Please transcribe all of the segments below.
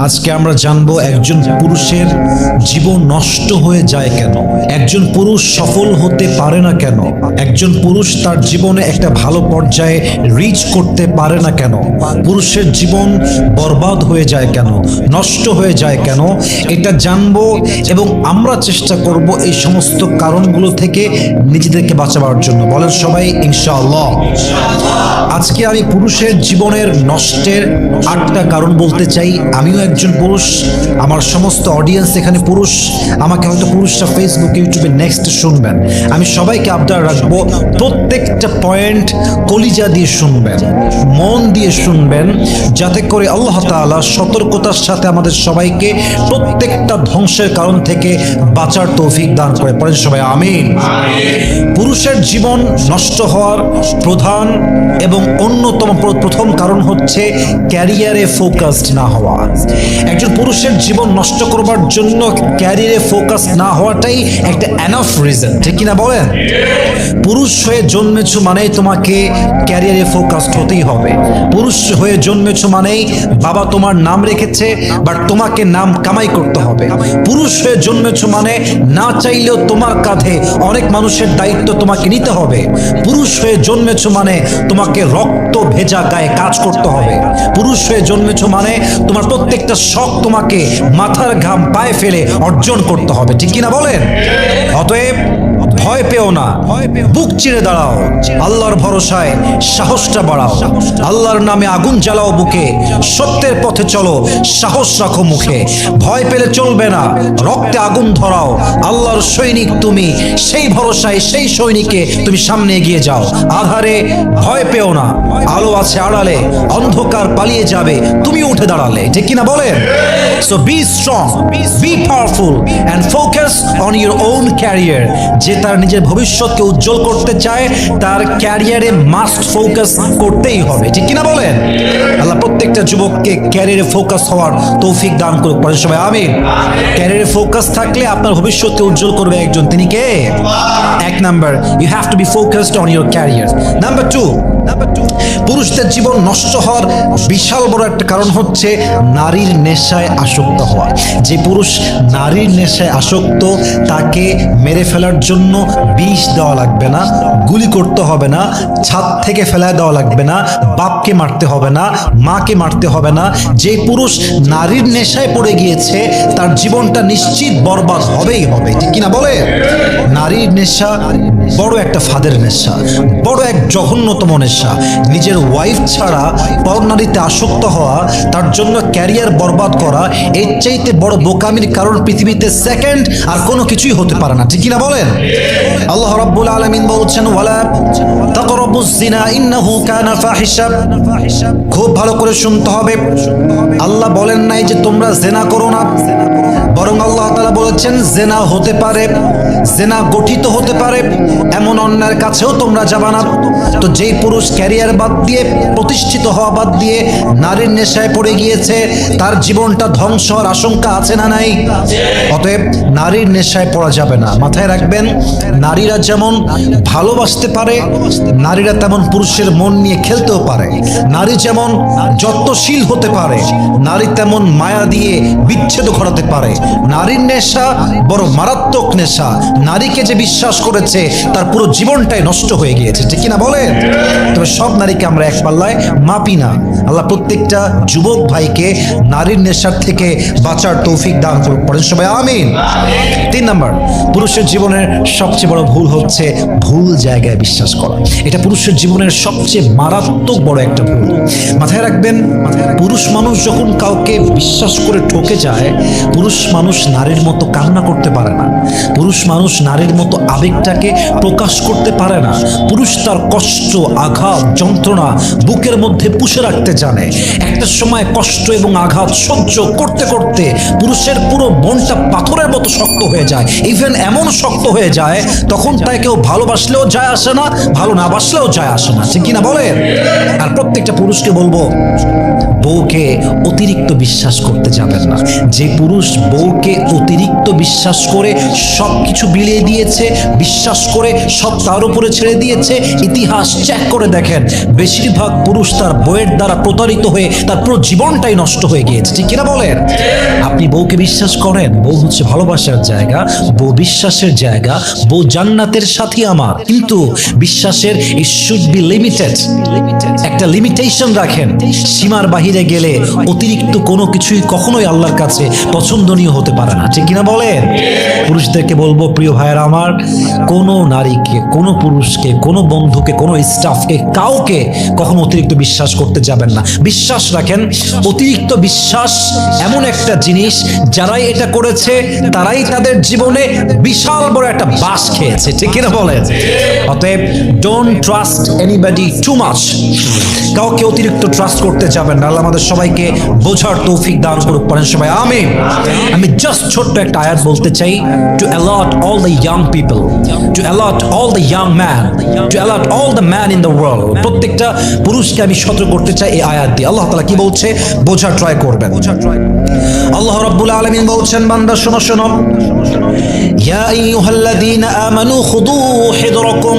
আজকে আমরা জানবো একজন পুরুষের জীবন নষ্ট হয়ে যায় কেন, একজন পুরুষ সফল হতে পারে না কেন, একজন পুরুষ তার জীবনে একটা ভালো পর্যায়ে রিচ করতে পারে না কেন, পুরুষের জীবন বরবাদ হয়ে যায় কেন, নষ্ট হয়ে যায় কেন, এটা জানবো এবং আমরা চেষ্টা করব এই সমস্ত কারণগুলো থেকে নিজেদেরকে বাঁচাবার জন্য। বলেন সবাই ইনশাআল্লাহ। আজকে আমি পুরুষের জীবনের নষ্টের 8টা কারণ বলতে চাই। আমিও একজন পুরুষ, আমার সমস্ত অডিয়েন্স এখানে পুরুষ, আমাকে হয়তো পুরুষরা ফেসবুক ইউটিউবে নেক্সট শুনবেন। আমি সবাইকে আবদার রাখবো প্রত্যেকটা পয়েন্ট কলিজা দিয়ে শুনবেন, মন দিয়ে শুনবেন, যাতে করে আল্লাহ তাআলা সতর্কতার সাথে আমাদের সবাইকে প্রত্যেকটা ধ্বংসের কারণ থেকে বাঁচার তৌফিক দান করে। পড়েন সবাই আমিন। পুরুষের জীবন নষ্ট হওয়ার প্রধান এবং অন্যতম প্রথম কারণ হচ্ছে ক্যারিয়ারে ফোকাসড না হওয়া। একজন পুরুষের জীবন নষ্ট করবার জন্য ক্যারিয়ারে ফোকাস না হওয়াটাই একটা এনাফ রিজন, ঠিক কিনা বলেন? পুরুষ হয়ে জন্মেছো মানেই তোমাকে ক্যারিয়ারে ফোকাসড হতেই হবে। পুরুষ হয়ে জন্মেছো মানেই বাবা তোমার নাম রেখেছে, বাট তোমাকে নাম কামাই করতে হবে। পুরুষ হয়ে জন্মেছো মানে না চাইলেও তোমার কাঁধে অনেক মানুষের দায়িত্ব তোমাকে নিতে হবে। পুরুষ হয়ে জন্মেছো মানে তোমাকে রক্ত ভেজা গায়ে কাজ করতে হবে। পুরুষ হয়ে জন্মেছো মানে তোমার প্রত্যেকটা শখ তোমাকে মাথার ঘাম পায়ে ফেলে অর্জন করতে হবে, ঠিক কিনা বলেন? অতএব ভয় পেও না, বুক চিরে দাঁড়াও, আল্লাহর ভরসায় সাহসটা বাড়াও, আল্লাহর নামে আগুন জ্বালাও বুকে, সত্যের পথে চলো, সাহস রাখো মুখে। ভয় পেলে চলবে না, রক্তে আগুন ধরাও, আল্লাহর সৈনিক তুমি, সেই ভরসায় সেই সৈনিকে তুমি সামনে এগিয়ে যাও। আধারে ভয় পেও না, আলো আছে আড়ালে, অন্ধকার পালিয়ে যাবে তুমি উঠে দাঁড়ালে, ঠিক কিনা বলেন? So be strong, B powerful and focus on your own career. যে তার নিজের ভবিষ্যৎকে উজ্জ্বল করতে চায় তার ক্যারিয়ারে মাস্ট ফোকাস করতেই হবে, ঠিক কিনা বলেন? আল্লাহ প্রত্যেকটা যুবককে ক্যারিয়ারে ফোকাস হওয়ার তৌফিক দান করুক। পরে সবাই আমিন। ক্যারিয়ারে ফোকাস থাকলে আপনার ভবিষ্যৎকে উজ্জ্বল করবে একজন, তিনি কে? এক number, you have to be focused on your career. Number two, পুরুষদের জীবন নষ্ট হওয়ার বিশাল বড় একটা কারণ হচ্ছে নারীর নেশায় আসক্ত হওয়া। যে পুরুষ নারীর নেশায় আসক্ত তাকে মেরে ফেলার জন্য বিষ দেওয়া লাগবে না, গুলি করতে হবে না, ছাদ থেকে ফেলায় দেওয়া লাগবে না, বাপকে মারতে হবে না, মাকে মারতে হবে না। যে পুরুষ নারীর নেশায় পড়ে গিয়েছে তার জীবনটা নিশ্চিত বরবাদ হবেই হবে, ঠিক কিনা বলে? নারীর নেশা বড় একটা ফাঁদের নেশা, বড় এক জঘন্যতম নেশা। নিজের ওয়াইফ ছাড়া পরনারীতে আসক্ত হওয়া, তার জন্য ক্যারিয়ার বরবাদ করা, এর চাইতে বড় বোকামির কারণ পৃথিবীতে সেকেন্ড আর কোনো কিছুই হতে পারে না, ঠিক কিনা বলেন? আল্লাহ রাব্বুল আলামিন বলছেন ওয়ালা তাকরাবুজ জিনা ইন্নাহু কানা ফাহিশা। খুব ভালো করে শুনতে হবে, আল্লাহ বলেন নাই যে তোমরা জেনা করো না, বরং আল্লাহ তাআলা বলেছেন জেনা হতে পারে, জেনা গঠিত হতে পারে, এমন অন্যায়ের কাছেও তোমরা যাবা না। তো যেই পুরুষ ক্যারিয়ার বাদ দিয়ে, প্রতিষ্ঠিত হওয়া বাদ দিয়ে নারীর নেশায় পড়ে গিয়েছে তার জীবনটা ধ্বংস হওয়ার আশঙ্কা আছে না নাই? অতএব নারীর নেশায় পড়া যাবে না। মাথায় রাখবেন, নারীরা যেমন ভালোবাসতে পারে, নারীরা তেমন পুরুষের মন নিয়ে খেলতেও পারে। নারী যেমন যত্নশীল হতে পারে, নারী তেমন মায়া দিয়ে বিচ্ছেদ ঘটাতে পারে। নারীর নেশা বড় মারাত্মক নেশা। নারীকে যে বিশ্বাস করেছে তার পুরো জীবনটাই নষ্ট হয়ে গিয়েছে, ঠিক কিনা বলেন? তবে সব নারীকে আমরা এক পাল্লায় মাপি না। আল্লাহ প্রত্যেকটা যুবক ভাইকে নারীর নেশার থেকে বাঁচার তৌফিক দান করুক। পড়েন সবাই আমিন। 3 নাম্বার, পুরুষের জীবনের সবচেয়ে বড় ভুল হচ্ছে ভুল জায়গায় বিশ্বাস করা। এটা পুরুষের জীবনের সবচেয়ে মারাত্মক বড় একটা ভুল। মাথায় রাখবেন, পুরুষ মানুষ যখন কাউকে বিশ্বাস করে ঠকে যায়, পুরুষ মানুষ নারীর মতো কান্না করতে পারে না, পুরুষ মানুষ নারীর মতো আবেগটাকে প্রকাশ করতে পারে না। পুরুষ তার কষ্ট, আঘাত, যন্ত্রণা বুকের মধ্যে পুষে রাখতে জানে। একটা সময় কষ্ট এবং আঘাত সহ্য করতে করতে পুরুষের পুরো মনটা পাথরের মতো শক্ত হয়ে যায়। ইভেন এমন শক্ত হয়ে যায় তখন তাই কেউ ভালোবাসলেও যায় আসে না, ভালো না বাসলেও যায় আসে না, ঠিক কিনা বলেন? আর প্রত্যেকটা পুরুষকে বলবো, বউকে অতিরিক্ত বিশ্বাস করতে যাবেন না। যে পুরুষ বউ বউকে অতিরিক্ত বিশ্বাস করে সবকিছু বিলিয়ে দিয়েছে, বিশ্বাস করে সব তার উপরে ছেড়ে দিয়েছে। ইতিহাস চেক করে দেখেন, বেশিরভাগ পুরুষ তার বউয়ের দ্বারা প্রতারিত হয়ে তার পুরো জীবনটাই নষ্ট হয়ে গিয়েছে। ঠিক কিনা বলেন? আপনি বউকে বিশ্বাস করেন, বউ হচ্ছে ভালোবাসার জায়গা, বউ বিশ্বাসের জায়গা, বউ জান্নাতের সাথী আমার। কিন্তু বিশ্বাসের ইট শুড বি লিমিটেড, একটা লিমিটেশন রাখেন। সীমার বাহিরে গেলে অতিরিক্ত কোনো কিছুই কখনোই আল্লাহর কাছে পছন্দনীয় হতে পারে না। ঠিক কিনা বলেন? পুরুষদেরকে বলবো, প্রিয় ভাইয়েরা আমার, কোনো নারীকে, কোনো পুরুষকে, কোনো বন্ধুকে, কোনো স্টাফকে, কাউকে কখনো অতিরিক্ত বিশ্বাস করতে যাবেন না। বিশ্বাস রাখেন। অতিরিক্ত বিশ্বাস এমন একটা জিনিস, যারাই এটা করেছে তারাই তাদের জীবনে বিশাল বড় একটা বাস খেয়েছে। ঠিক কিনা বলেন? অতএব don't trust anybody too much. কাউকে অতিরিক্ত ট্রাস্ট করতে যাবেন না। আল্লাহ আমাদের সবাইকে বোঝার তৌফিক দান করুক, পড়েন সবাই আমিন। আমি জাস্ট ছোট্ট একটা আয়াত বলতে চাই, to alert all the young people, to alert all the young man, to alert all the man in the world. প্রত্যেকটা পুরুষকে আমি সতর্ক করতে চাই এই আয়াত দিয়ে। আল্লাহ তাআলা কি বলছে বোঝার ট্রাই করবেন। আল্লাহ রাব্বুল আলামিন বলছেন, বান্দা শোনো শোনো, ইয়া আইয়ুহাল্লাযীনা আমানু খুদু হিদরাকুম,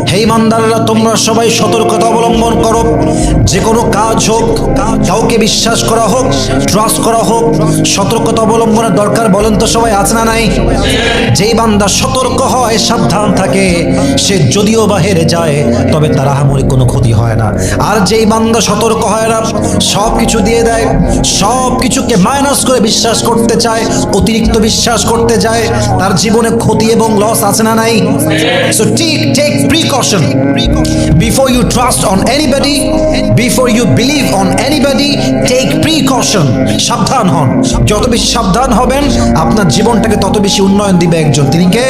হে ইমানদাররা তোমরা সবাই সতর্কতা অবলম্বন করো। যে কোনো কাজ হোক, কাউকে বিশ্বাস করা হোক, ট্রাস্ট করা হোক, সতর্কতা অবলম্বনের দরকার বলেন তো সবাই, আছে না নাই? যেই বান্দা সতর্ক হয়, সাবধান থাকে, সে যদিও বা হেরে যায় তবে তার আহামরি কোনো ক্ষতি হয় না। আর যেই বান্দা সতর্ক হয় না, সব কিছু দিয়ে দেয়, সব কিছুকে মাইনাস করে বিশ্বাস করতে চায়, অতিরিক্ত বিশ্বাস করতে যায়, তার জীবনে ক্ষতি এবং লস আছে না নাই? So take precaution before you trust on anybody, before you believe on anybody, take precaution. সাবধান হন। যত বেশি সাবধান হবেন আপনার জীবনটাকে তত বেশি উন্নয়ন দিবে একজন, তিনি কে?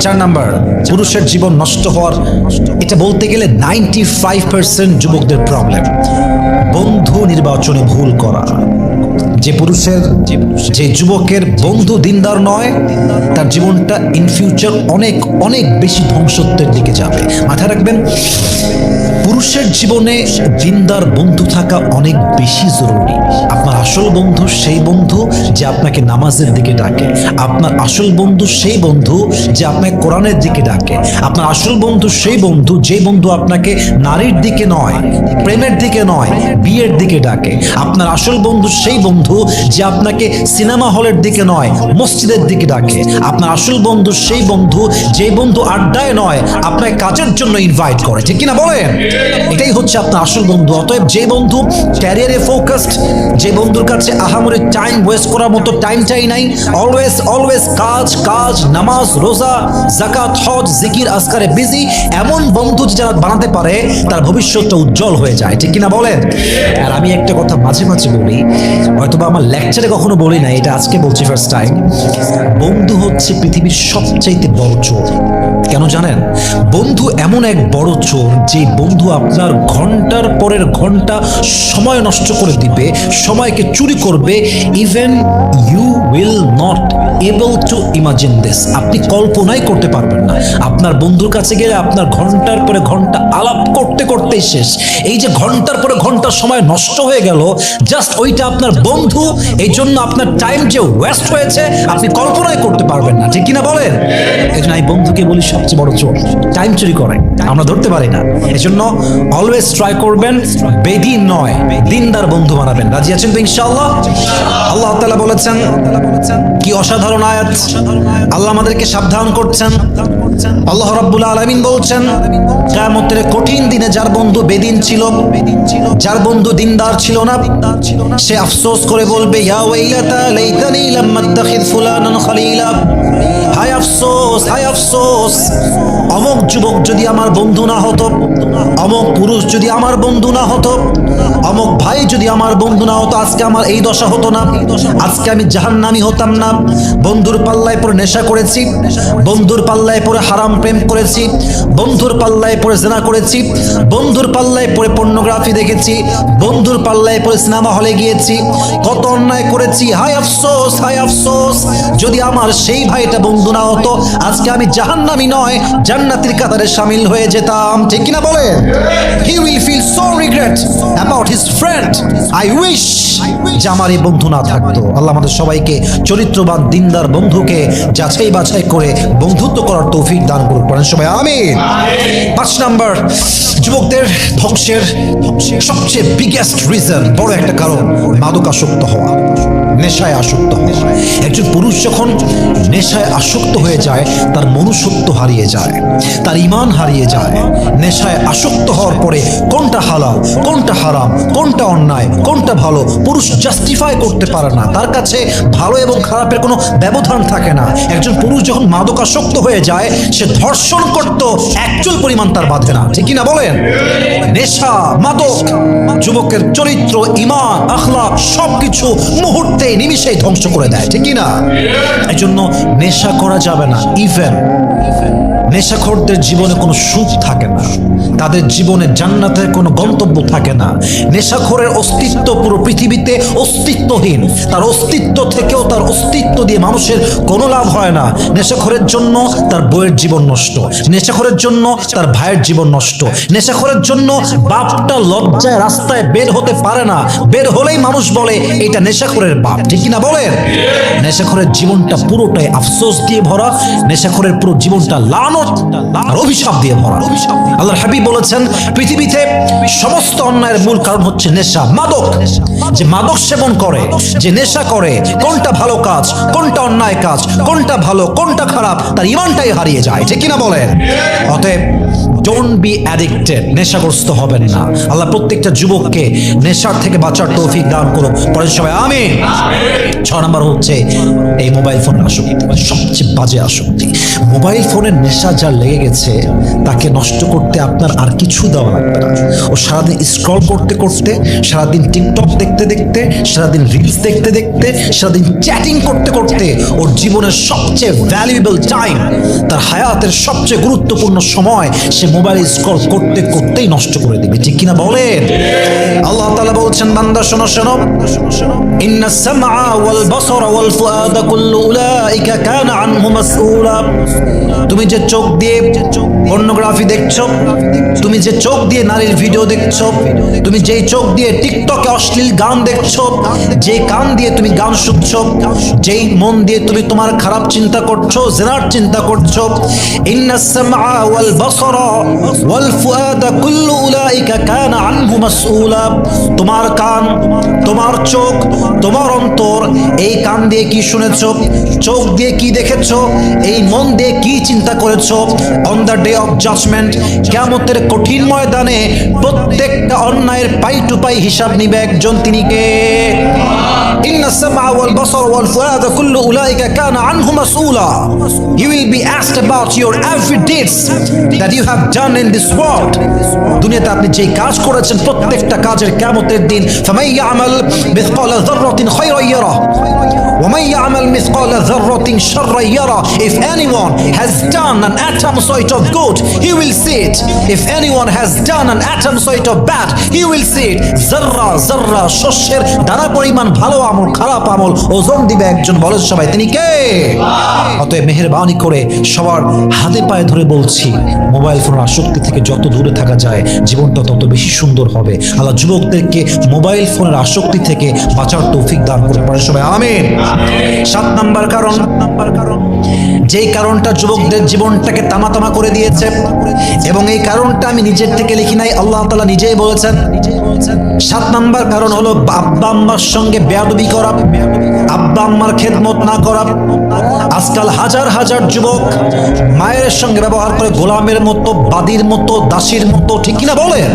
4 নাম্বার, পুরুষের জীবন নষ্ট হওয়ার, এটা বলতে গেলে 95% যুবকদের প্রবলেম, বন্ধু নির্বাচনে ভুল করা। যে পুরুষের, যে যুবকের বন্ধু দিনদার নয়, তার জীবনটা ইন ফিউচার অনেক অনেক বেশি ধ্বংসত্বের দিকে যাবে। মাথায় রাখবেন, পুরুষের জীবনে দিনদার বন্ধু থাকা অনেক বেশি জরুরি। আপনার আসল বন্ধু সেই বন্ধু যে আপনাকে নামাজের দিকে ডাকে। আপনার আসল বন্ধু সেই বন্ধু যে আপনাকে কোরআনের দিকে ডাকে। আপনার আসল বন্ধু সেই বন্ধু যে বন্ধু আপনাকে নারীর দিকে নয়, প্রেমের দিকে নয়, বিয়ের দিকে ডাকে। আপনার আসল বন্ধু সেই বন্ধু যে আপনাকে সিনেমা হলের দিকে নয়, মসজিদের দিকে ডাকে। আপনার আসল বন্ধু সেই বন্ধু যে বন্ধু আড্ডায় নয়, আপনাকে কাজের জন্য ইনভাইট করে। ঠিক কিনা বলেন? এটাই হচ্ছে আপনার আসল বন্ধু। অতএব যে বন্ধু ক্যারিয়ারে ফোকাসড, যে বন্ধুর কাছে আহামরি টাইম ওয়েস্ট করার মতো টাইমটাই নাই, অলওয়েজ অলওয়েজ কাজ কাজ, নামাজ রোজা যাকাত হজ জিকির আজকারে বিজি, এমন বন্ধু যারা বানাতে পারে তার ভবিষ্যৎটা উজ্জ্বল হয়ে যায়। ঠিক কিনা বলেন? আর আমি একটা কথা মাঝে মাঝে বলি, হয়তোবা আমার লেকচারে কখনো বলি না, এটা আজকে বলছি ফার্স্ট টাইম। বন্ধু হচ্ছে পৃথিবীর সবচাইতে বড় চোর। কেন জানেন? বন্ধু এমন এক বড় চোর, যে বন্ধু আপনার ঘন্টার পরের ঘন্টা সময় নষ্ট করে দিবে, সময়কে চুরি করবে। Even you will not able to imagine this. আপনি কল্পনাই করতে পারবেন না। আপনার বন্ধুর কাছে গেলে আপনার ঘন্টার পরে ঘন্টা আলাপ করতে করতেই শেষ। এই যে ঘন্টার পরে ঘন্টা সময় নষ্ট হয়ে গেল, জাস্ট ওইটা আপনার বন্ধু। এই জন্য আপনার টাইম যে ওয়েস্ট হয়েছে আপনি কল্পনাই করতে পারবেন না। ঠিক কিনা বলেন? এই জন্য এই বন্ধুকে বলি সবচেয়ে বড় চোর, টাইম চুরি করে, আমরা ধরতে পারি না। এজন্য অলওয়েজ ট্রাই করবেন বেদিন নয়, দিনদার বন্ধু বানাবেন। রাজি আছেন তো ইনশাআল্লাহ? আল্লাহ তাআলা বলেছেন, কি অসাধারণ আয়াত! আল্লাহ আমাদেরকে সাবধান করছেন। আল্লাহ রাব্বুল আলামিন বলছেন, কিয়ামতের কঠিন দিনে যার বন্ধু বেদিন ছিল, যার বন্ধু দিনদার ছিল না, সে আফসোস করে বলবে, ইয়া ওয়াইলাতা লাইতানি লাম আত্তাখিয ফুলানান খলিলা। হায় আফসোস, হায় আফসোস, অমুক যুবক যদি আমার বন্ধু না হতো, অমুক পুরুষ যদি আমার বন্ধু না হতো, অমুক ভাই যদি আমার বন্ধু না হতো, আজকে আমার এই দশা হতো না, আজকে আমি জাহান্নামী হতাম না। বন্ধুর পাল্লায় পড়ে নেশা করেছি, বন্ধুর পাল্লায় পড়ে হারাম প্রেম করেছি, বন্ধুর পাল্লায় পড়ে জিনা করেছি, বন্ধুর পাল্লায় পড়ে পর্নোগ্রাফি দেখেছি, বন্ধুর পাল্লায় পড়ে সিনেমা হলে গিয়েছি, কত অন্যায় করেছি। হায় আফসোস, হায় আফসোস, যদি আমার সেই ভাইটা বন্ধু না হতো, আজকে আমি জাহান্নামী নয় জান্নাতের কাতারে শামিল হয়ে যেতাম। ঠিক কিনা বলেন? He will feel so regret about his friend. I wish যে আমার এই বন্ধু না থাকতো। আল্লাহ আমাদের সবাইকে চরিত্রবান দিনদার বন্ধুকে যাচাই বাছাই করে বন্ধুত্ব করার তৌফিক দান করুন, পড়েন সবাই আমিন। 5 নাম্বার, যুবকদের ধ্বংসের সবচেয়ে বিগেস্ট রিজন, বড় একটা কারণ মাদকাসক্ত হওয়া, নেশায় আসক্ত হওয়া। একজন পুরুষ যখন নেশায় আসক্ত হয়ে যায় তার মনুষ্যত্ব হারিয়ে যায়, তার ঈমান হারিয়ে যায়। নেশায় আসক্ত হওয়ার পরে কোনটা হালাল, কোনটা হারাম, কোনটা অন্যায়, কোনটা ভালো পুরুষ জাস্টিফাই করতে পারে না। তার কাছে ভালো এবং খারাপের কোনো ব্যবধান থাকে না। একজন পুরুষ যখন মাদকাসক্ত হয়ে যায় সে ধর্ষণ করত একচুল পরিমাণ তার বাধে না, ঠিক কিনা বলেন? নেশা, মাদক যুবকের চরিত্র, ঈমান, আখলাক সবকিছু মুহূর্তে নিমিষেই ধ্বংস করে দেয়, ঠিক কিনা? এই জন্য নেশা করা যাবে না। ইভেন নেশাখোরদের জীবনে কোনো সুখ থাকে না, তাদের জীবনে জান্নাতের কোনো গন্তব্য থাকে না। নেশাখোরের অস্তিত্ব পুরো পৃথিবীতে অস্তিত্বহীন। তার অস্তিত্ব থেকেও তার অস্তিত্ব দিয়ে মানুষের কোনো লাভ হয় না। নেশাখোরের জন্য তার বউয়ের জীবন নষ্ট, নেশাখোরের জন্য তার ভাইয়ের জীবন নষ্ট, নেশাখোরের জন্য বাপটা লজ্জায় রাস্তায় বের হতে পারে না। বের হলেই মানুষ বলে এটা নেশাখোরের বাপ, ঠিক কিনা বলেন? নেশাখোরের জীবনটা পুরোটাই আফসোস দিয়ে ভরা, নেশাখোরের পুরো জীবনটা লানত আর অভিশাপ দিয়ে ভরা। আল্লাহর হাবিব বলেছেন পৃথিবীতে সমস্ত অন্যায়ের মূল কারণ হচ্ছে নেশা, মাদক। যে মাদক সেবন করে, যে নেশা করে, কোনটা ভালো কাজ, কোনটা অন্যায় কাজ, কোনটা ভালো, কোনটা খারাপ, তার ঈমানটাই হারিয়ে যায়, ঠিক কিনা বলেন? অতএব ডোন্ট বি অ্যাডিক্টেড, নেশাগ্রস্ত হবেন না। আল্লাহ প্রত্যেকটা যুবককে নেশার থেকে বাঁচার তৌফিক দান করুন, পড়েন সবাই আমিন। 6 নাম্বার হচ্ছে এই মোবাইল ফোনের আসক্তি, সবচেয়ে বাজে আসক্তি। মোবাইল ফোনের নেশা যার লেগে গেছে তাকে নষ্ট করতে আপনার আর কিছু দেওয়া লাগবে না। ও সারাদিন স্ক্রল করতে করতে, সারাদিন টিকটক দেখতে দেখতে, সারাদিন রিলস দেখতে দেখতে, সারাদিন চ্যাটিং করতে করতে ওর জীবনের সবচেয়ে ভ্যালুয়েবল টাইম, তার হায়াতের সবচেয়ে গুরুত্বপূর্ণ সময় সে মোবাইল স্ক্রল করতে করতেই নষ্ট করে দিবে, ঠিক কিনা বলেন? আল্লাহ তাআলা বলছেন বান্দা শোনো শোনো, ইন্নাস সামআ ওয়াল বাসারা ওয়াল ফুআদা কুল্লু উলাইকা কানা আনহু মাসউলা। তুমি যে চোখ দিয়ে পর্নোগ্রাফি দেখছো, তুমি যে চোখ দিয়ে নারীর ভিডিও দেখছো, তুমি যেই চোখ দিয়ে টিকটকে অশ্লীল গান দেখছো, যে কান দিয়ে তুমি গান শুনছো, যেই মন দিয়ে তুমি তোমার খারাপ চিন্তা করছো, জিনার চিন্তা করছো, ইন্নাস সামআ ওয়াল বাসারা ওয়াল ফুআদা কুল্লু উলাইকা কানা আনহু মাসউলা। তোমার কান, তোমার চোখ, তোমার অন্তর, এই কান দিয়ে কি শুনেছো, চোখ দিয়ে কি দেখেছো, এই মন দিয়ে কি চিন্তা করেছো, on the day of judgement, কিয়ামতের কঠিন ময়দানে প্রত্যেকটা অন্যায়ের পাই টু পাই হিসাব নিবে একজন, তিনি কে? ইন্নাস সামআ ওয়াল বাসার ওয়াল ফুআদা কুল্লু উলাইকা কানা আনহু মাসউলা। You will be asked about your every deeds that you have done in this world. দুনিয়াতে আপনি যে কাজ করেছেন প্রত্যেকটা কাজের কিয়ামতের দিন ফামান ইয়ামাল মিসকালা যাররাতিন খায়রান ইয়ারা ওয়া মান ইয়ামাল মিসকালা যাররাতিন শাররান ইয়ারা। If anyone has done an atom sort of good, he will see it. If anyone has done an atom sort of bad, he will see it. যাররা যাররা শস্যের দানা পরিমাণ ভালো আমল, খারাপ আমল ওজন দিবে একজন, বলেন সবাই তিনি কে? অতএব মেহেরবানি করে সবার হাতে পায়ে ধরে বলছি, মোবাইল ফোনের আসক্তি থেকে যত দূরে থাকা যায় জীবনটা তত বেশি সুন্দর হবে। আল্লাহ যুবকদেরকে মোবাইল ফোনের আসক্তি থেকে বাঁচার তৌফিক দান করতে পারে সবাই আমিন। 7 নাম্বার কারণ, যেই কারণটা যুবকদের জীবনটাকে তামাতামা করে দিয়েছে, এবং এই কারণটা আমি নিজের থেকে লিখি নাই, আল্লাহ তাআলা নিজেই বলেছেন। 7 নাম্বার কারণ হলো আব্বা আম্মার সঙ্গে বেয়াদবি করা, আব্বা আম্মার খেদমত না করা। আজকাল হাজার হাজার যুবক মায়ের সঙ্গে ব্যবহার করে গোলামের মতো, বাদীর মতো, দাসীর মতো, ঠিক কিনা বলেন?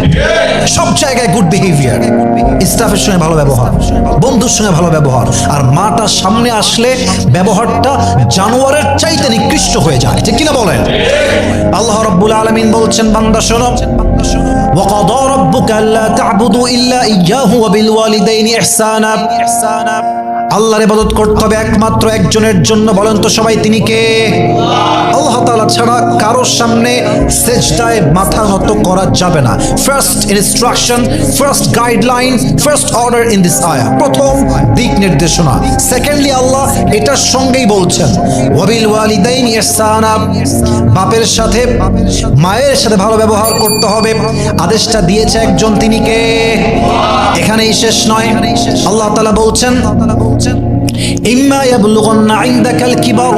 সব জায়গায় গুড বিহেভিয়ার, স্টাফের সঙ্গে ভালো ব্যবহার, বন্ধুর সঙ্গে ভালো ব্যবহার, আর মাটা সামনে আসলে ব্যবহারটা জানোয়ারের চাইতে নিকৃষ্ট হয়ে যায়, ঠিক কিনা বলেন? আল্লাহ রাব্বুল আলামিন বলছেন বান্দা শোনো, وَقَضَى رَبُّكَ أَلَّا تَعْبُدُوا إِلَّا إِيَّاهُ وَبِالْوَالِدَيْنِ إِحْسَانًا। আল্লাহর ইবাদত করতে হবে একমাত্র একজনের জন্য, বলেন তো সবাই তিনি কে? আল্লাহ তাআলা ছাড়া কারোর সামনে সেজদায় মাথা নত করা যাবে না। First instruction, first guideline, first order in this আয়াহ, প্রথম দিক নির্দেশনা। সেকেন্ডলি আল্লাহ এটার সঙ্গেই বলছেন ওয়াবিল ওয়ালিদাইনি ইহসানা, বাপের সাথে মায়ের সাথে ভালো ব্যবহার করতে হবে। আদেশটা দিয়েছে একজন, তিনি কে? এখানেই শেষ নয়, আল্লাহ তাআলা বলছেন ইম্মা ইয়াবলুগান্না ইনদাকাল কিবার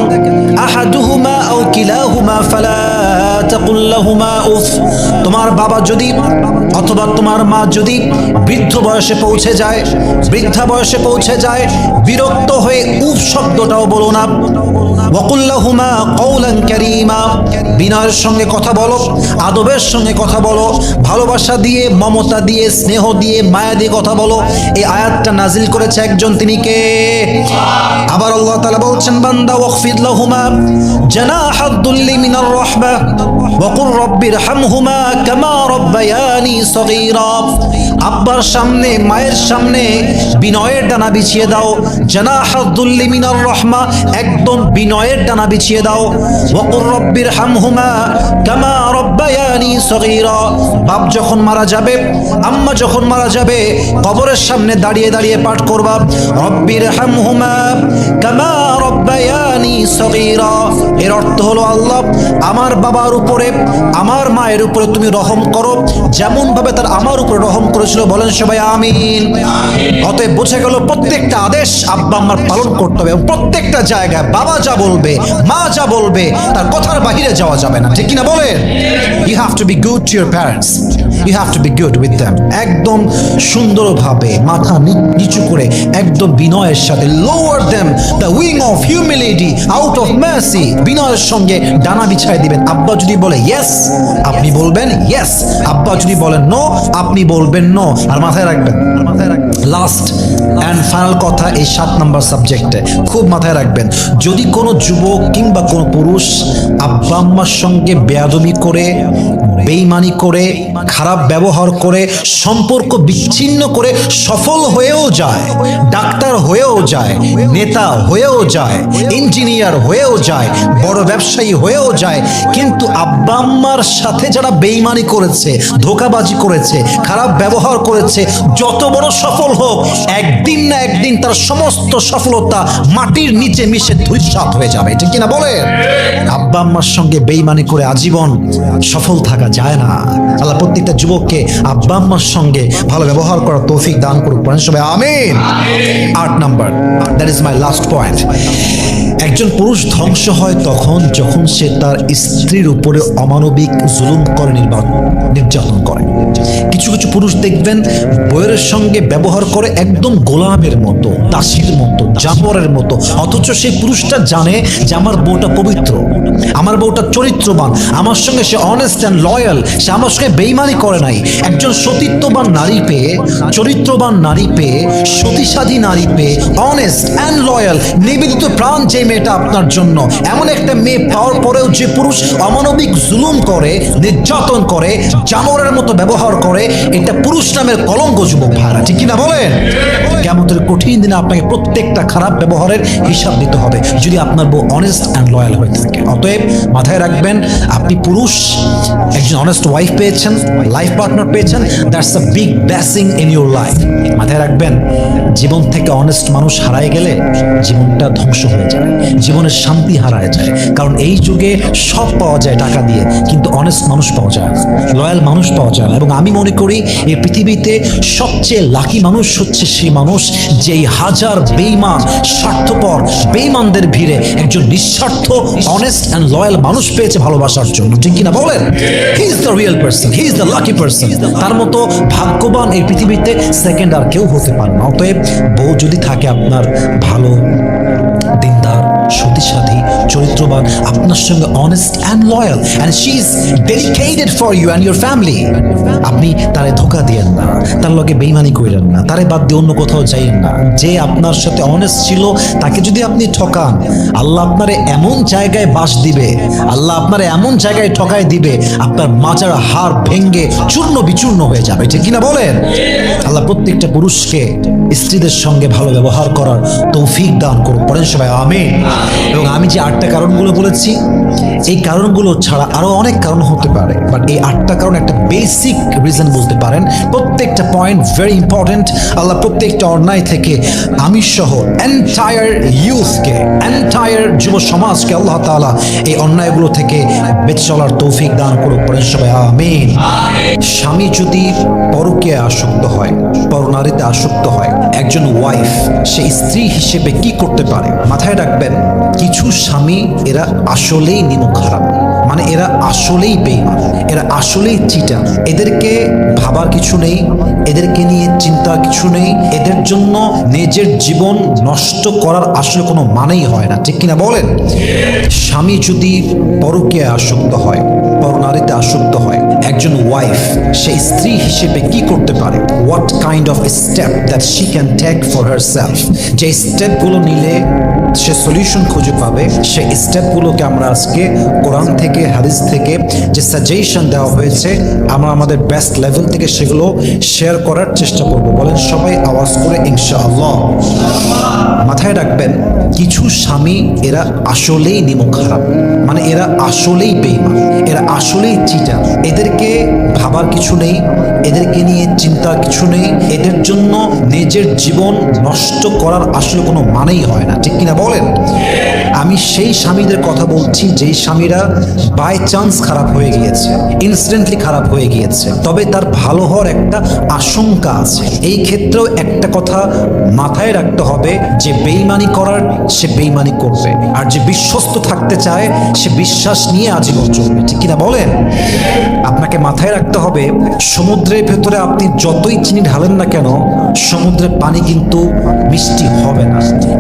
আহাদুহুমা আও কিলাহুমা ফালা তাকুল লাহুমা উফ। তোমার বাবা যদি অথবা তোমার মা যদি বৃদ্ধ বয়সে পৌঁছে যায়, বৃদ্ধা বয়সে পৌঁছে যায়, বিরক্ত হয়ে উফ শব্দটাও বলো না। ওয়াকুল লাহুমা কওলান কারীমা, বিনয়ের সঙ্গে কথা বলো, আদবের সঙ্গে কথা বলো, ভালোবাসা দিয়ে, মমতা দিয়ে, স্নেহ দিয়ে, মায়া দিয়ে কথা বলো। এই আয়াতটা নাজিল করেছে একজন, তিনি কে? আবার আল্লাহ তাআলা বলছেন বান্দা ওয়াখফিদ লাহুমা জানাহাদ দুল্লি মিনার রাহমা ওয়া কুর রাব্বিরহামহুমা কামা রাব্বায়ানি সগীরা। আব্বার সামনে, মায়ের সামনে বিনয়ের ডানা বিছিয়ে দাও। জানাহাদ দুল্লি মিনার রাহমা, একদম বিনয়ের ডানা বিছিয়ে দাও। ওয়া কুর রাব্বিরহামহুমা কামা রাব্বায়ানি সগীরা। বাপ যখন মারা যাবে, আম্মা যখন মারা যাবে, কবরের সামনে দাঁড়িয়ে দাঁড়িয়ে পাঠ করবা রব্বিরহামহুমা কামা রাব্বায়ানি সগীরা। এর অর্থ হলো আল্লাহ আমার বাবার উপরে, আমার মায়ের উপরে তুমি রহম করো যেমন ভাবে তার আমার উপরে রহম করেছিল। বলেন সবাই আমিন। অতএব বুঝে গেল প্রত্যেকটা আদেশ আব্বা আম্মার পালন করতে হবে এবং প্রত্যেকটা জায়গায় বাবা যা বলবে, মা যা বলবে, তার কথার বাহিরে যাওয়া যাবে না, ঠিক কিনা বলেন? You have to be good to your parents, you have to be good with them. একদম সুন্দরভাবে মাথা নিচু করে, একদম বিনয়ের সাথে, lower them the wing of humility out of mercy, বিনয়ের সঙ্গে ডানা বিছায় দিবেন। আব্বা যদি বলে ইয়েস, আপনি বলবেন ইয়েস। আব্বা যদি বলেন নো, আপনি বলবেন নো। আর মাথায় রাখবেন, লাস্ট অ্যান্ড ফাইনাল কথা এই 7 নম্বর সাবজেক্টে খুব মাথায় রাখবেন, যদি কোনো যুবক কিংবা কোনো পুরুষ আব্বা আম্মার সঙ্গে বেয়াদবি করে, বেঈমানি করে, খারাপ ব্যবহার করে, সম্পর্ক বিচ্ছিন্ন করে সফল হয়েও যায়, ডাক্তার হয়েও যায়, নেতা হয়েও যায়, ইঞ্জিনিয়ার হয়েও যায়, বড় ব্যবসায়ী হয়েও যায়, কিন্তু আব্বা আম্মার সাথে যারা বেঈমানি করেছে, ধোঁকাবাজি করেছে, খারাপ ব্যবহার করেছে, যত বড় সফল হোক, একদিন না একদিন তার সমস্ত সফলতা মাটির নিচে মিশে ধূলিসাৎ হয়ে যাবে, ঠিক কিনা বলেন? আব্বা আম্মার সঙ্গে বেঈমানি করে আজীবন সফল থাকা যায় না। আল্লাহ প্রত্যেকটা যুবককে আব্বা আম্মার সঙ্গে ভালো ব্যবহার করার তৌফিক দান করুক। সবাই আমিন। 8 number, that is my last point. একজন পুরুষ ধ্বংস হয় তখন যখন সে তার স্ত্রীর উপরে অমানবিক জুলুম করে, নির্যাতন করে। কিছু কিছু পুরুষ দেখবেন বউয়ের সঙ্গে ব্যবহার করে একদম গোলামের মতো, দাসীর মতো, জানোয়ারের মতো, অথচ সেই পুরুষটা জানে যে আমার বউটা পবিত্র, আমার বউটা চরিত্রবান, আমার সঙ্গে সে অনেস্ট অ্যান্ড লয়াল, সে আমার সঙ্গে বেঈমানি করে নাই। একজন সতীত্ববান নারী পেয়ে, চরিত্রবান নারী পেয়ে, সতীসাধী নারী পেয়ে, অনেস্ট অ্যান্ড লয়াল, নিবেদিত প্রাণ যে মেয়েটা আপনার জন্য, এমন একটা মেয়ে পাওয়ার পরেও যে পুরুষ অমানবিক জুলুম করে, নির্যাতন করে, জানোয়ারের মতো ব্যবহার করে, এটা পুরুষ নামের কলঙ্ক যুবক ভাইরা, ঠিক কিনা বলেন? কিয়ামতের কঠিন দিনে আপনাকে প্রত্যেকটা খারাপ ব্যবহারের হিসাব দিতে হবে যদি আপনার বউ অনেস্ট অ্যান্ড লয়াল হয়ে থাকে। অতএব মাথায় রাখবেন, আপনি পুরুষ একজন অনেস্ট ওয়াইফ পেয়েছেন, লাইফ পার্টনার পেয়েছেন, that's a big blessing in your life. মাথায় রাখবেন, জীবন থেকে অনেস্ট মানুষ হারায় গেলে জীবনটা ধ্বংস হয়ে যায়, জীবনের শান্তি হারায় যায়। কারণ এই যুগে সব পাওয়া যায় টাকা দিয়ে, কিন্তু অনেস্ট মানুষ পাওয়া যায় না, লয়াল মানুষ পাওয়া যায় না। এবং আমি মনে করি এই পৃথিবীতে সবচেয়ে লাকি মানুষ হচ্ছে সেই মানুষ যেই হাজার বেঈমান, স্বার্থপর বেঈমানদের ভিড়ে একজন নিঃস্বার্থ অনেস্ট অ্যান্ড লয়াল মানুষ পেয়েছে ভালোবাসার জন্য, ঠিক কিনা বলেন? He is the real person, he is the lucky person. তার মতো ভাগ্যবান এই পৃথিবীতে সেকেন্ড আর কেউ হতে পারে না। অতএব বউ যদি থাকে আপনার ভালো, দিনদার, সতীসাধী, চরিত্রবান, আপনার সঙ্গে honest and loyal, and she is dedicated for you and your family, আপনি তারে ধোকা দিয়েন না, তার লগে বেঈমানি করেন না, তারে বাদ দিয়ে অন্য কোথাও যাইয়েন না। যে আপনার সাথে অনেস্ট ছিল তাকে যদি আপনি ঠকান, আল্লাহ আপনারে এমন জায়গায় বাস দিবে, আল্লাহ আপনারে এমন জায়গায় ঠকায় দিবে, আপনার মাজার হাড় ভেঙ্গে চূর্ণ বিচূর্ণ হয়ে যাবে, ঠিক কিনা বলেন? আল্লাহ প্রত্যেকটা পুরুষকে স্ত্রীদের সঙ্গে ভালো ব্যবহার করার তৌফিক দান করুক। পড়েন সবাই আমিন। এবং আমি যে 8টা কারণগুলো বলেছি, এই কারণগুলো ছাড়া আরো অনেক কারণ হতে পারে, বাট এই 8টা কারণ একটা বেসিক রিজন বলতে পারেন। প্রত্যেকটা পয়েন্ট ভেরি ইম্পর্টেন্ট। আল্লাহ প্রত্যেকটা অন্যায় থেকে আমি সহ এন্টায়ার ইউথকে, এন্টায়ার যুব সমাজকে আল্লাহ তাআলা এই অন্যায়গুলো থেকে বেঁচে চলার তৌফিক দান করুক। পড়েন সবাই আমিন। স্বামী যদি পরকীয়ায় আসক্ত হয়, পরনারীতে আসক্ত হয়, একজন ওয়াইফ সে স্ত্রী হিসেবে কি করতে পারে? মাথায় রাখবেন, কিছু স্বামী এরা আসলেই নিমক হারাম, মানে এরা আসলেই বেঈমান, এরা আসলেই চিটার। এদেরকে ভাবার কিছু নেই, এদেরকে নিয়ে চিন্তার কিছু নেই, এদের জন্য নিজের জীবন নষ্ট করার আসলে কোনো মানেই হয় না, ঠিক কিনা বলেন? স্বামী যদি পরকীয়ায় আসক্ত হয়, পরনারীতে আসক্ত হয়, একজন ওয়াইফ সে স্ত্রী হিসেবে কি করতে পারে? What kind of step that she can take for herself? যে স্টেপগুলো নিলে সে সলিউশন খুঁজে পাবে, সেই স্টেপগুলোকে আমরা আজকে কোরআন থেকে, হাদিস থেকে যে সাজেশন দেওয়া হয়েছে, আমরা আমাদের বেস্ট লেভেল থেকে সেগুলো শেয়ার করার চেষ্টা করব। বলেন সবাই আওয়াজ করে ইনশাআল্লাহ। মাথায় রাখবেন, কিছু স্বামী এরা আসলেই নিমক হারাম, মানে এরা আসলেই বেঈমান, এরা আসলেই চিটার। এদেরকে ভাবার কিছু নেই, এদেরকে নিয়ে চিন্তার কিছু নেই, এদের জন্য নিজের জীবন নষ্ট করার আসলে কোনো মানেই হয় না, ঠিক কিনা বলেন? আমি সেই স্বামীদের কথা বলছি যেই স্বামীরা বাই চান্স খারাপ হয়ে গিয়েছে, ইনসিডেন্টলি খারাপ হয়ে গিয়েছে, তবে তার ভালো হওয়ার একটা আশঙ্কা আছে। এই ক্ষেত্রেও একটা কথা মাথায় রাখতে হবে যে বেঈমানি করার সে বেঈমানি করবে, আর যে বিশ্বস্ত থাকতে চায় সে বিশ্বাস নিয়ে আজীবন চলবে, ঠিক কিনা বলেন? আপনাকে মাথায় রাখতে হবে, সমুদ্রের ভেতরে আপনি যতই চিনি ঢালেন না কেন, সমুদ্রের পানি কিন্তু মিষ্টি হবে না।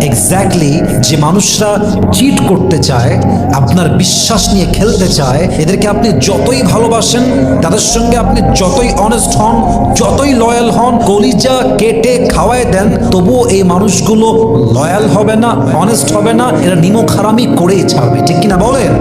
এক্স্যাক্টলি যে মানুষরা চিট করতে চায়, আপনার বিশ্বাস নিয়ে খেলতে চায়, এদেরকে আপনি যতই ভালোবাসেন, তাদের সঙ্গে আপনি যতই অনেস্ট হন, যতই লয়াল হন, কলিজা কেটে খাওয়ায় দেন, তবুও এই মানুষগুলো লয়াল হবে না, অনেস্ট হবে না, এরা নিমক হারামি করেই ছাড়বে, ঠিক কিনা বলেন?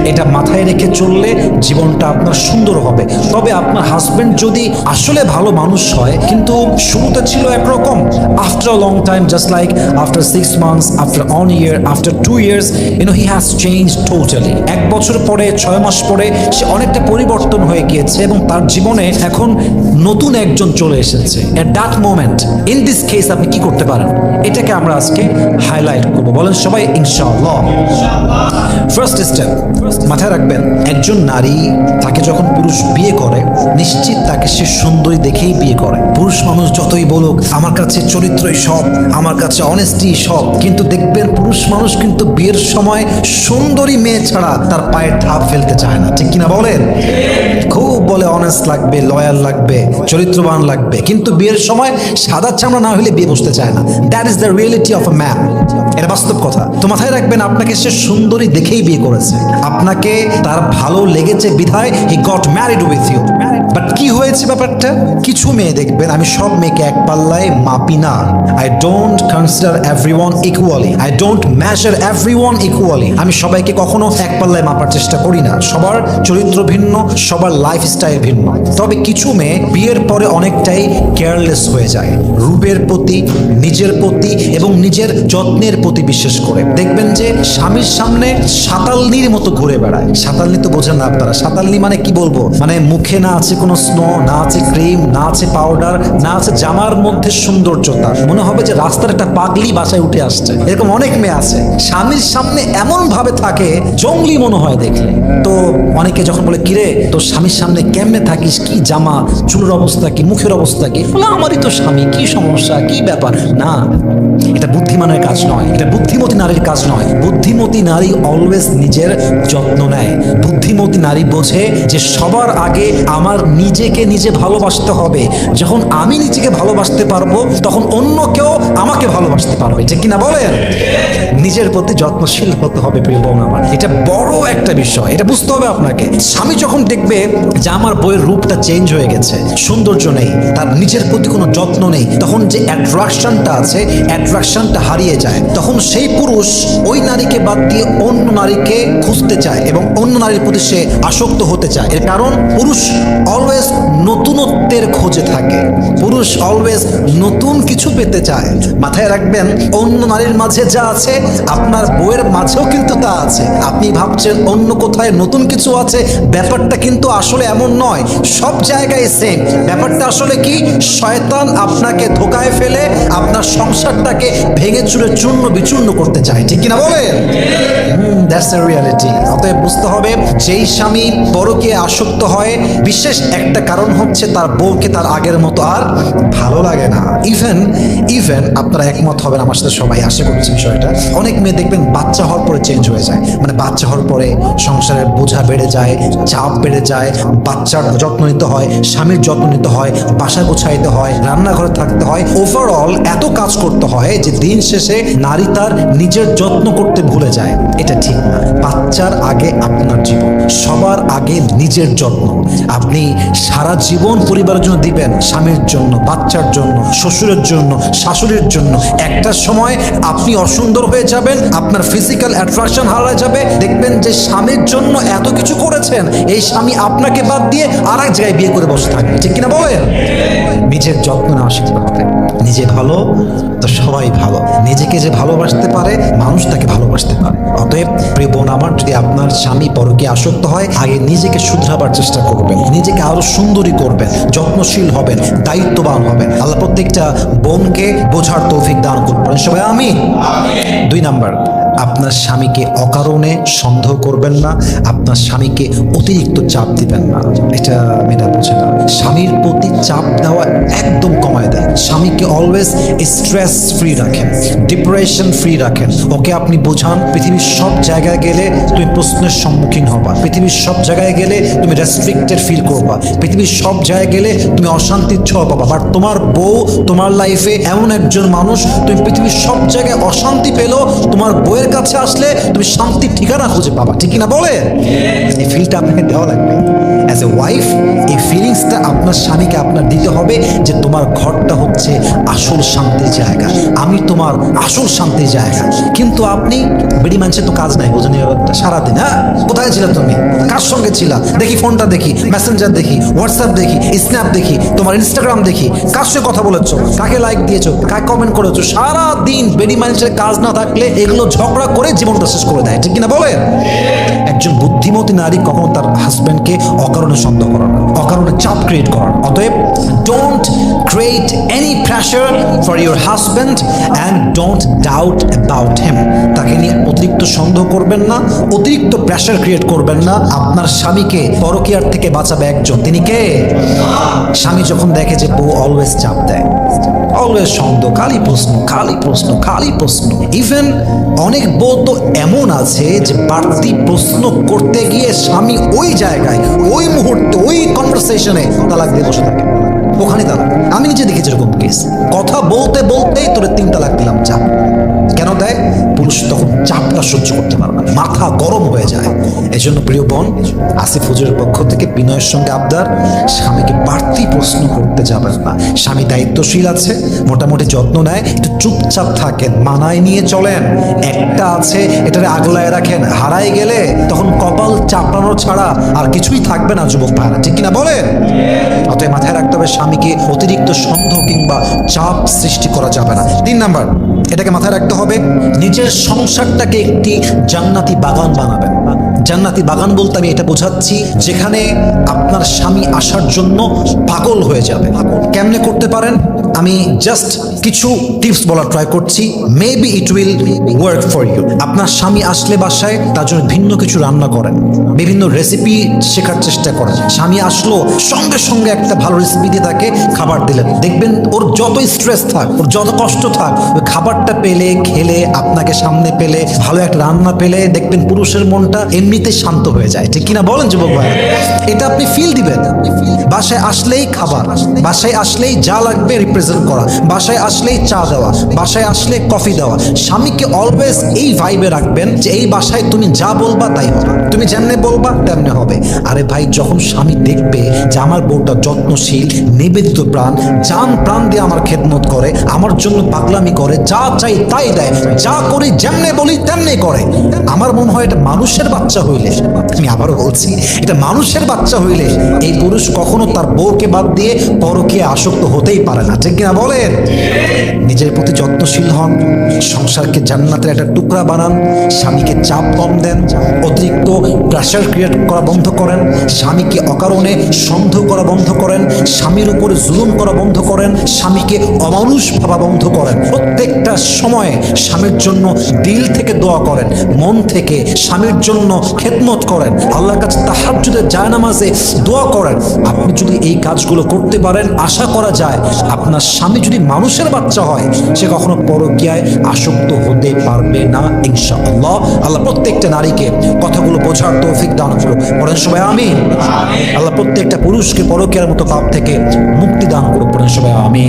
এটা মাথায় রেখে চললে জীবনটা আপনার সুন্দর হবে। তবে আপনার হাজবেন্ড যদি আসলে ভালো মানুষ হয়, কিন্তু শুরুতে ছিল একরকম, after a long time, just like after 6 months, after 1 year, after 2 years, he has changed totally. 1 বছর পরে, 6 মাস পরে সে অনেকটা পরিবর্তন হয়ে গিয়েছে এবং তার জীবনে এখন নতুন একজন চলে এসেছে। At that moment, in this case আপনি কি করতে পারেন? এটাকে আমরা আজকে হাইলাইট করবো। বলেন সবাই ইনশাআল্লাহ। ফার্স্ট স্টেপ মাথায় রাখবেন, একজন নারী তাকে যখন পুরুষ বিয়ে করে, নিশ্চিত তাকে সে সুন্দরী দেখেই বিয়ে করে। পুরুষ মানুষ যতই বলুক আমার কাছে চরিত্রই সব, আমার কাছে অনেস্টি সব, কিন্তু দেখবেন পুরুষ মানুষ কিন্তু বিয়ের সময় সুন্দরী মেয়ে ছাড়া তার পায়ের ধাপ ফেলতে চায় না, ঠিক কিনা বলেন? খুব বলে অনেস্ট লাগবে, লয়াল লাগবে, চরিত্রবান লাগবে, কিন্তু বিয়ের সময় সাদা চামড়া না হলে বিয়ে বসতে চায় না। That is the reality of a man. এটা বাস্তব কথা। তো মাথায় রাখবেন, আপনাকে সে সুন্দরী দেখেই বিয়ে করেছে, আপনাকে তার ভালো লেগেছে বিধায় he got married with you. But কি হয়েছে ব্যাপারটা? কিছু মেয়ে দেখবেন, আমি সব মেয়েকে এক পাল্লায় মাপি না। I don't consider everyone equally, I don't measure everyone equally. আমি সবাইকে কখনো এক পাল্লায় মাপার চেষ্টা করি না। সবার চরিত্র ভিন্ন, সবার লাইফস্টাইল ভিন্ন। তবে কিছু মেয়ে বিয়ের পরে অনেকটাই কেয়ারলেস হয়ে যায়, রূপের প্রতি, নিজের প্রতি এবং নিজের যত্নের প্রতি। বিশেষ করে দেখবেন যে স্বামীর সামনে সাতালনির মতো ঘুরে বেড়ায়। সাতালনি তো বোঝেন না আপনারা? সাতালনি মানে কি বলবো, মানে মুখে না আছে কোনো স্নো, না আছে ক্রিম, না আছে পাউডার, না আছে জামার মধ্যে সৌন্দর্যতা, মনে হবে যে রাস্তার একটা পাগলি বাসায় উঠে আসছে। এরকম অনেক মেয়ে আছে, স্বামীর সামনে এমন ভাবে থাকে জঙ্গলি মনে হয় দেখলে। তো অনেকে যখন বলে কিরে তোর স্বামীর সামনে কেমনে থাকিস, কি জামা, চুলের অবস্থা কি, মুখের অবস্থা কি, বলে আমারই তো স্বামী, কি সমস্যা, কি ব্যাপার? না, এটা বুদ্ধিমানের কাজ নয়, এটা বুদ্ধিমতী নারীর কাজ নয়। বুদ্ধিমতী নারী অলওয়েজ নিজের যত্ন নেয়। বুদ্ধিমতী নারী বোঝে যে সবার আগে আমার নিজেকে নিজে ভালোবাসতে হবে। যখন আমি নিজেকে ভালোবাসতে পারবো, তখন অন্য কেউ আমাকে ভালোবাসতে পারবে, ঠিক কিনা বলেন? নিজের প্রতি যত্নশীল হতে হবে প্রিয় বোন আমার, এটা বড় একটা বিষয়, এটা বুঝতে হবে আপনাকে। স্বামী যখন দেখবে যে আমার বইয়ের রূপটা চেঞ্জ হয়ে গেছে, সৌন্দর্য নেই, তার নিজের প্রতি কোনো যত্ন নেই, তখন যে অ্যাট্রাকশনটা আছে, অ্যাট্রাকশনটা হারিয়ে যায়, তখন সেই পুরুষ ওই নারীকে বাদ দিয়ে অন্য নারীকে খুঁজতে চায় এবং অন্য নারীর প্রতি সে আসক্ত হতে চায়। এর কারণ পুরুষ অলওয়েজ নতুনত্বের খোঁজে থাকে, পুরুষ অলওয়েজ নতুন কিছু পেতে চায়। মাথায় রাখবেন, অন্য নারীর মাঝে যা আছে আপনার বউয়ের মাঝেও কিন্তু তা আছে। আপনি ভাবছেন অন্য কোথায় নতুন কিছু আছে, ব্যাপারটা কিন্তু আসলে এমন নয়, সব জায়গায় সেম। ব্যাপারটা আসলে কি, শয়তান আপনাকে ধোকায় ফেলে আপনার সংসারটাকে ভেঙে চুরে চূর্ণ বিচূর্ণ করতে চায়, ঠিক কিনা বলেন? That's a reality. অতএব বুঝতে হবে, যেই স্বামী পরকীয়ায় আসক্ত হয় বিশেষ একটা কারণ হচ্ছে তার বউকে তার আগের মতো আর ভালো লাগে না। ইভেন আপনারা একমত হবেন আমার সাথে, সবাই আশা করছি বিষয়টা, অনেক মেয়ে দেখবেন বাচ্চা হওয়ার পরে চেঞ্জ হয়ে যায়। মানে বাচ্চা হওয়ার পরে সংসারের বোঝা বেড়ে যায়, চাপ বেড়ে যায়, বাচ্চার যত্ন নিতে হয়, স্বামীর যত্ন নিতে হয়, বাসা গোছাইতে হয়, রান্নাঘরে থাকতে হয়, ওভারঅল এত কাজ করতে হয় যে দিন শেষে নারী তার নিজের যত্ন করতে ভুলে যায়। এটা ঠিক না। বাচ্চার আগে আপনার জীবন, সবার আগে নিজের যত্ন। আপনি সারা জীবন পরিবারের জন্য দিবেন, স্বামীর জন্য, বাচ্চার জন্য, শ্বশুরের জন্য, শাশুড়ির জন্য। একটা সময় আপনি অসুন্দর হয়ে যাবেন, আপনার ফিজিক্যাল অ্যাট্রাকশন হারিয়ে যাবে, দেখবেন যে স্বামীর জন্য এত কিছু করেছেন, এই স্বামী আপনাকে বাদ দিয়ে আর এক জায়গায় বিয়ে করে বসে থাকবে, ঠিক কিনা বলেন? নিজের যত্ন নেওয়া শিখতে হবে। নিজে ভালো তো সবাই ভালো। নিজেকে যে ভালোবাসতে পারে মানুষ তাকে ভালোবাসতে পারে। অতএব প্রিয় বোন আমার, যদি আপনার স্বামী পরকীয়ায় আসক্ত হয়, আগে নিজেকে শুধরাবার চেষ্টা করবেন, নিজেকে আরো সুন্দরী করবেন, যত্নশীল হবেন, দায়িত্ববান হবেন। আল্লাহ প্রত্যেকটা বোনকে বোঝার তৌফিক দান করবেন, সবাই আমিন। 2 নাম্বার, আপনার স্বামীকে অকারণে সন্দেহ করবেন না, আপনার স্বামীকে অতিরিক্ত চাপ দিবেন না। এটা মেয়েরা বোঝে না। স্বামীর প্রতি চাপ দেওয়া একদম কমায় দেন। স্বামীকে অলওয়েজ স্ট্রেস ফ্রি রাখেন, ডিপ্রেশন ফ্রি রাখেন। ওকে আপনি বোঝান, পৃথিবীর সব জায়গায় গেলে তুমি প্রশ্নের সম্মুখীন হবা, পৃথিবীর সব জায়গায় গেলে তুমি রেস্ট্রিক্টেড ফিল করবা, পৃথিবীর সব জায়গায় গেলে তুমি অশান্তির ছোঁয়া পাবা। বাট তোমার বউ তোমার লাইফে এমন একজন মানুষ, তুমি পৃথিবীর সব জায়গায় অশান্তি পেলেও তোমার বউয়ের কাছে আসলে তুমি শান্তির ঠিকানা খুঁজে পাবা, ঠিক কিনা বলে? এই ফিলটা আপনাকে দেওয়া লাগবে অ্যাজ এ ওয়াইফ। এই ফিলিংসটা আপনার স্বামীকে আপনার দিতে হবে যে তোমার ঘরটা হচ্ছে আসল শান্তির জায়গা, আমি তোমার আসল শান্তির জায়গা। কিন্তু আপনি বেডি মানুষের তো কাজ নাই, বোঝেন? সারাদিন হ্যাঁ কোথায় ছিলা তুমি, কার সঙ্গে ছিলা, দেখি ফোনটা দেখি, মেসেঞ্জার দেখি, হোয়াটসঅ্যাপ দেখি, স্ন্যাপ দেখি, তোমার ইনস্টাগ্রাম দেখি, কার সঙ্গে কথা বলেছো, কাকে লাইক দিয়েছো, কাকে কমেন্ট করেছো। সারাদিন বেডি মানুষের কাজ না থাকলে এগুলো ঝগড়া করে জীবনটা শেষ করে দেয়, ঠিক কিনা বলেন? একজন বুদ্ধিমতী নারী কখনো তার হাজব্যান্ডকে অকারণে সন্দেহ করে না, অকারণে চাপ ক্রিয়েট করে না। অতএব don't create any pressure for your husband and don't doubt about him. তাকে নিয়ে অতিরিক্ত সন্দেহ করবেন না, অতিরিক্ত প্রেশার ক্রিয়েট করবেন না। আপনার স্বামীকে পরকীয়ার থেকে বাঁচাবে একজন, তিনি কে? স্বামী যখন দেখে যে বউ অলওয়েজ চাপ দেয়, অলওয়েজ সন্দেহ, খালি প্রশ্ন, খালি প্রশ্ন, খালি প্রশ্ন। ইভেন অনেক বউ তো এমন আছে যে বাড়তি প্রশ্ন করতে গিয়ে স্বামী ওই জায়গায়, ওই মুহূর্তে, ওই কনভারসেশনে তালাক দিয়ে বসে থাকে, ওখানে তালাক। আমি নিজে দেখেছি এরকম কেস, কথা বলতে বলতেই তোরে 3 তালাক দিলাম। চাপ কেন দেয়? পুরুষ তখন চাপটা সহ্য করতে পারে না, মাথা গরম হয়ে যায়। এজন্য প্রিয় বোন, আসিফ হুজুরের পক্ষ থেকে বিনয়ের সঙ্গে আবদার, স্বামীকে বাড়তি প্রশ্ন করতে যাবেন না। স্বামী দায়িত্বশীল আছে, মোটামুটি যত্ন নেয়, একটু চুপচাপ থাকেন, মানায় নিয়ে চলেন। একটা আছে, এটারে আগলায় রাখেন, হারাই গেলে তখন কপাল চাপড়ানো ছাড়া আর কিছুই থাকবে না যুবক ভাইরা, ঠিক কিনা বলেন? অতএব মাথায় রাখতে হবে, স্বামীকে অতিরিক্ত সন্দেহ কিংবা চাপ সৃষ্টি করা যাবে না। 3 নাম্বার, এটাকে মাথায় রাখতে হবে, নিজের সংসারটাকে একটি জান্নাতি বাগান বানাবেন। জান্নাতি বাগান বলতে আমি এটা বোঝাচ্ছি যেখানে আপনার স্বামী আসার জন্য পাগল হয়ে যাবে। কেমনে করতে পারেন? আমি জাস্ট কিছু টিপস বলার ট্রাই করছি, maybe it will work for you. আপনার স্বামী আসলে বাসায় তার জন্য ভিন্ন কিছু রান্না করেন, বিভিন্ন রেসিপি শেখার চেষ্টা করেন। স্বামী আসলো সঙ্গে সঙ্গে একটা ভালো রেসিপি দিয়ে তাকে খাবার দিলেন, দেখবেন ওর যত স্ট্রেস থাক, ওর যত কষ্ট থাক, ওই খাবারটা পেলে, খেলে, আপনাকে সামনে পেলে, ভালো একটা রান্না পেলে, দেখবেন পুরুষের মনটা এমনি এমনিতে শান্ত হয়ে যায়, ঠিক কিনা বলেন যুবক ভাই? এটা আপনি ফিল দিবেন। বাসায় আসলেই খাবার, বাসায় আসলেই যা লাগবে রিপ্রেজেন্ট করা, বাসায় আসলেই চা দেওয়া, বাসায় আসলে কফি দেওয়া। স্বামীকে অলওয়েজ এই ভাইবে রাখবেন যে এই বাসায় তুমি যা বলবা তাই হবে, তুমি যেমনে বলবা তেমনে হবে। আরে ভাই, যখন স্বামী দেখবে যে আমার বউটা যত্নশীল, নিবেদিত প্রাণ, জান প্রাণ দিয়ে আমার খেদমত করে, আমার জন্য পাগলামি করে, যা চাই তাই দেয়, যা করি যেমনে বলি তেমনি করে, আমার মনে হয় এটা মানুষের বাচ্চা হইলে, আমি আবারও বলছি, এটা মানুষের বাচ্চা হইলে এই পুরুষ কখনো তার বউকে বাদ দিয়ে পরকীয়ায় আসক্ত হতেই পারে না, ঠিক কিনা বলেন? নিজের প্রতি যত্নশীল হন, সংসারকে জান্নাতের একটা টুকরা বানান, স্বামীকে চাপ কম দেন, অতিরিক্ত প্রেশার ক্রিয়েট করা বন্ধ করেন, স্বামীকে অকারণে সন্দেহ করা বন্ধ করেন, স্বামীর উপরে জুলুম করা বন্ধ করেন, স্বামীকে অমানুষ ভাবা বন্ধ করেন। প্রত্যেকটা সময়ে স্বামীর জন্য দিল থেকে দোয়া করেন, মন থেকে স্বামীর জন্য খেদমত করেন, আল্লাহর কাছে তাহাজ্জুদের জায়নামাজে দোয়া করেন। আপনি যদি এই কাজগুলো করতে পারেন, আশা করা যায় আপনার স্বামী যদি মানুষের বাচ্চা হয়, সে কখনো পরকীয়ায় আসক্ত হতে পারবে না ইনশাআল্লাহ। আল্লাহ প্রত্যেকটা নারীকে কথাগুলো বোঝার তৌফিক দান করুক, পড়েন সবাই আমিন। আল্লাহ প্রত্যেকটা পুরুষকে পরকীয়ার মতো পাপ থেকে মুক্তি দান করুক, পড়েন সবাই আমিন।